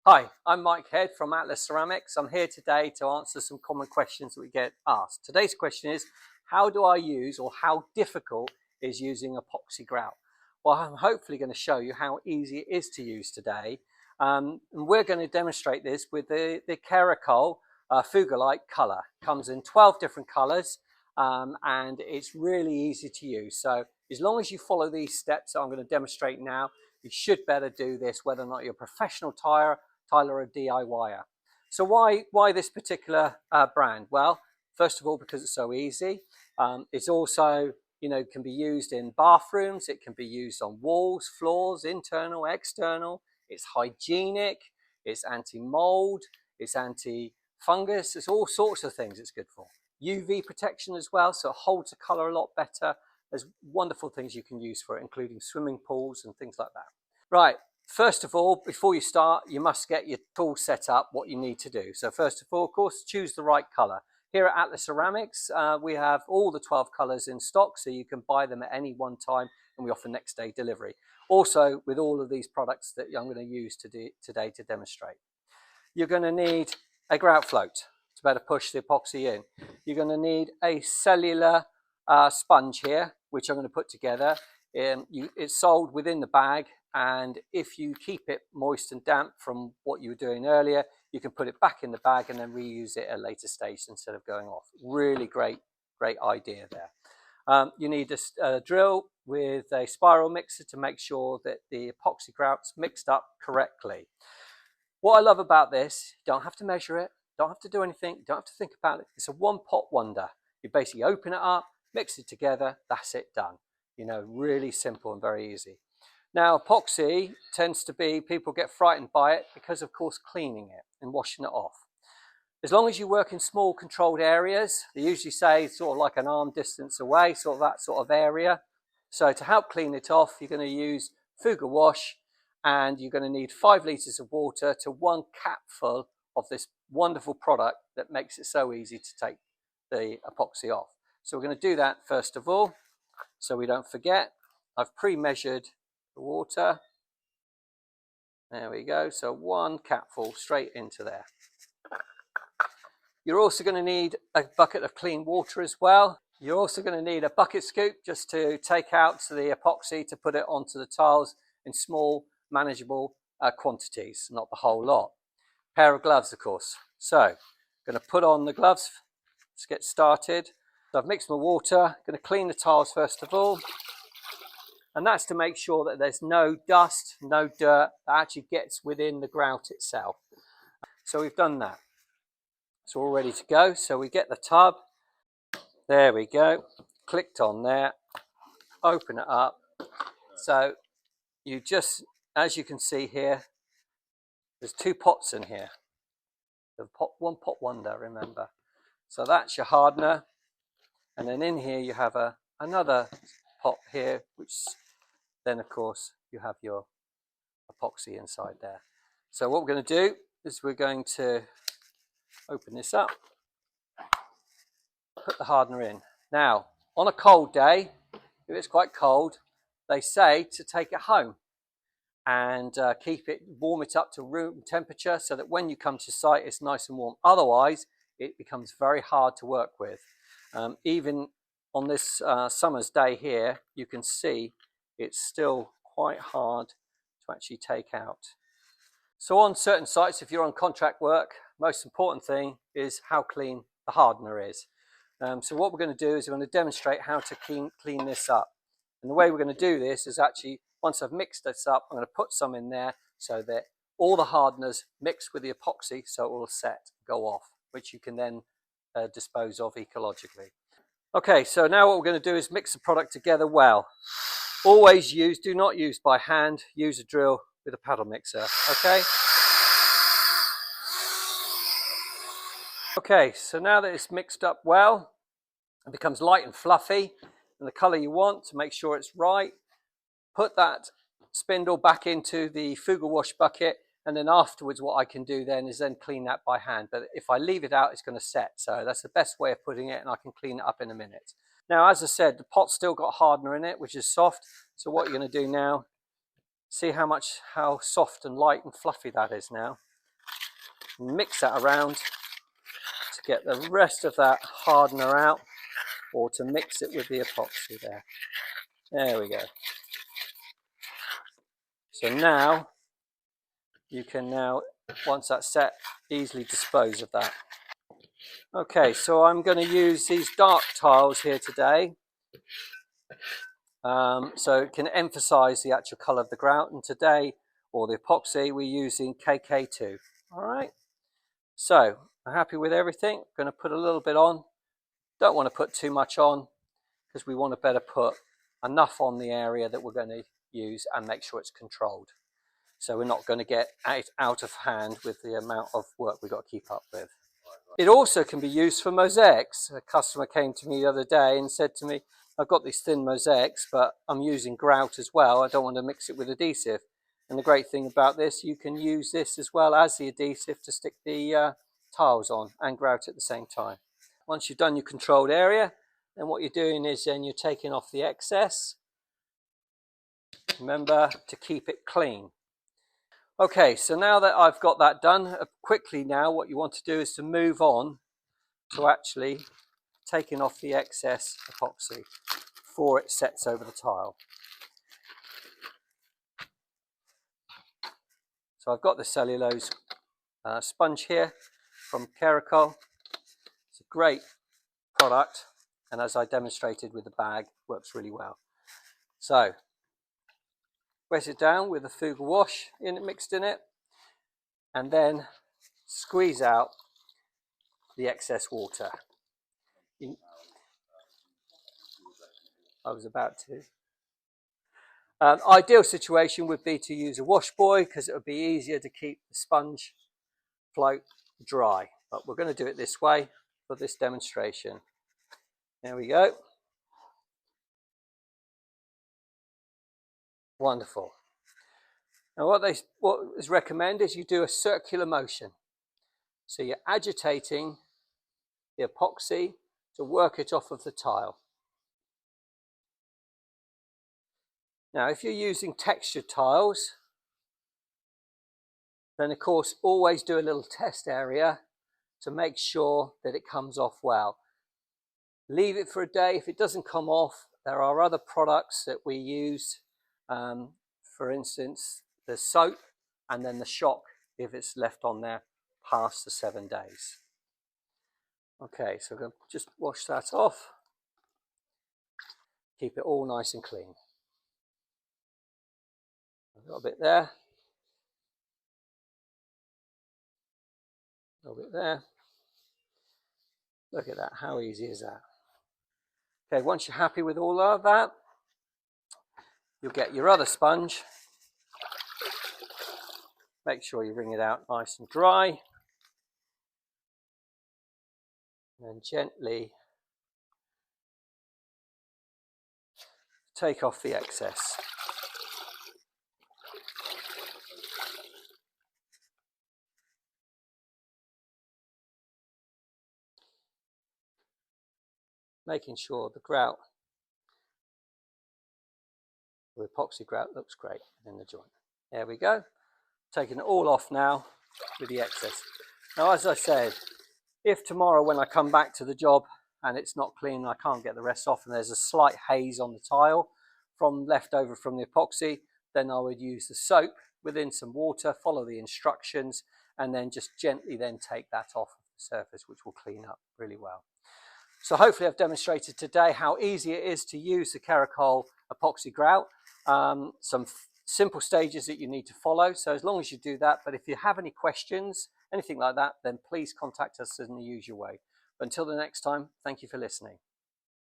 Hi, I'm Mike Head from Atlas Ceramics. I'm here today to answer some common questions that we get asked. Today's question is, how do I use, or how difficult is using epoxy grout? Well, I'm hopefully going to show you how easy it is to use today. And we're going to demonstrate this with the Kerakoll Fugalite Color. It comes in 12 different colors and it's really easy to use. So as long as you follow these steps that I'm going to demonstrate now, you should better do this whether or not you're a professional tiler or a DIYer. So why this particular brand? Well, first of all, because it's so easy. It's also, can be used in bathrooms. It can be used on walls, floors, internal, external. It's hygienic. It's anti-mold. It's anti-fungus. It's all sorts of things it's good for. UV protection as well, so it holds the color a lot better. There's wonderful things you can use for it, including swimming pools and things like that. Right. First of all, before you start, you must get your tool set up, what you need to do. So first of all, of course, choose the right color. Here at Atlas Ceramics, we have all the 12 colors in stock, so you can buy them at any one time, and we offer next day delivery. Also, with all of these products that I'm going to use today to demonstrate. You're going to need a grout float to better push the epoxy in. You're going to need a cellular sponge here, which I'm going to put together. It's sold within the bag, and if you keep it moist and damp from what you were doing earlier, you can put it back in the bag and then reuse it at a later stage instead of going off. Really great idea there. You need a drill with a spiral mixer to make sure that the epoxy grout's mixed up correctly. What I love about this, you don't have to measure it, don't have to do anything, don't have to think about it. It's a one pot wonder. You basically open it up, mix it together, that's it, done. Really simple and very easy. Now, epoxy tends to be, people get frightened by it because, of course, cleaning it and washing it off. As long as you work in small controlled areas, they usually say sort of like an arm distance away, sort of that sort of area. So to help clean it off, you're going to use Fuga Wash, and you're going to need 5 litres of water to 1 capful of this wonderful product that makes it so easy to take the epoxy off. So we're going to do that first of all, so we don't forget. I've pre-measured the water. There we go. So 1 capful straight into there. You're also going to need a bucket of clean water as well. You're also going to need a bucket scoop just to take out the epoxy to put it onto the tiles in small, manageable quantities, not the whole lot. Pair of gloves, of course. So I'm going to put on the gloves. Let's get started. So I've mixed my water. I'm going to clean the tiles first of all. And that's to make sure that there's no dust, no dirt that actually gets within the grout itself. So we've done that. It's all ready to go. So we get the tub. There we go. Clicked on there. Open it up. So you just, as you can see here, there's 2 pots in here. The one pot wonder, remember. So that's your hardener. And then in here you have another pot here, which then, of course, you have your epoxy inside there. So what we're going to do is we're going to open this up, put the hardener in. Now, on a cold day, if it's quite cold, they say to take it home and warm it up to room temperature so that when you come to site, it's nice and warm. Otherwise, it becomes very hard to work with. Even on this summer's day here, you can see it's still quite hard to actually take out. So on certain sites, if you're on contract work, most important thing is how clean the hardener is. So what we're going to do is we're going to demonstrate how to clean this up. And the way we're going to do this is actually, once I've mixed this up, I'm going to put some in there so that all the hardeners mix with the epoxy so it will set, go off, which you can then dispose of ecologically. Okay, so now what we're going to do is mix the product together well. Always do not use by hand, use a drill with a paddle mixer, okay? Okay, so now that it's mixed up well, it becomes light and fluffy, and the color you want to make sure it's right. Put that spindle back into the Fuga Wash bucket, and then afterwards what I can do then is then clean that by hand. But if I leave it out, it's going to set. So that's the best way of putting it, and I can clean it up in a minute. Now, as I said, the pot's still got hardener in it, which is soft. So what you're going to do now, see how soft and light and fluffy that is now. mix that around to get the rest of that hardener out, or to mix it with the epoxy there. There we go. So now you can once that's set, easily dispose of that. Okay, so I'm going to use these dark tiles here today, so it can emphasize the actual color of the grout. And today, or the epoxy, we're using KK2. All right, so I'm happy with everything. I'm going to put a little bit on. Don't want to put too much on, because we want to better put enough on the area that we're going to use and make sure it's controlled. So we're not going to get out of hand with the amount of work we've got to keep up with. It also can be used for mosaics. A customer came to me the other day and said to me, I've got these thin mosaics, but I'm using grout as well. I don't want to mix it with adhesive. And the great thing about this, you can use this as well as the adhesive to stick the tiles on and grout at the same time. Once you've done your controlled area, then what you're doing is then you're taking off the excess. Remember to keep it clean. Okay, so now that I've got that done, quickly now what you want to do is to move on to actually taking off the excess epoxy before it sets over the tile. So I've got the cellulose sponge here from Kerakoll. It's a great product, and as I demonstrated with the bag, works really well. So wet it down with a Fuga Wash mixed in it, and then squeeze out the excess water. I was about to. Ideal situation would be to use a wash buoy, because it would be easier to keep the sponge float dry. But we're going to do it this way for this demonstration. There we go. Wonderful. Now what is recommended is you do a circular motion. So you're agitating the epoxy to work it off of the tile. Now if you're using textured tiles, then of course always do a little test area to make sure that it comes off well. Leave it for a day. If it doesn't come off, there are other products that we use. For instance, the soap, and then the shock if it's left on there past the 7 days. Okay, so we're going to just wash that off. Keep it all nice and clean. A little bit there. A little bit there. Look at that, how easy is that? Okay, once you're happy with all of that, you'll get your other sponge. Make sure you wring it out nice and dry. And then gently take off the excess. Making sure the grout, the epoxy grout, looks great in the joint. There we go. Taking it all off now with the excess. Now, as I said, if tomorrow when I come back to the job and it's not clean, I can't get the rest off, and there's a slight haze on the tile from left over from the epoxy, then I would use the soap within some water, follow the instructions, and then just gently then take that off the surface, which will clean up really well. So hopefully I've demonstrated today how easy it is to use the Kerakoll epoxy grout. Some simple stages that you need to follow. So as long as you do that, but if you have any questions, anything like that, then please contact us in the usual way. But until the next time, thank you for listening.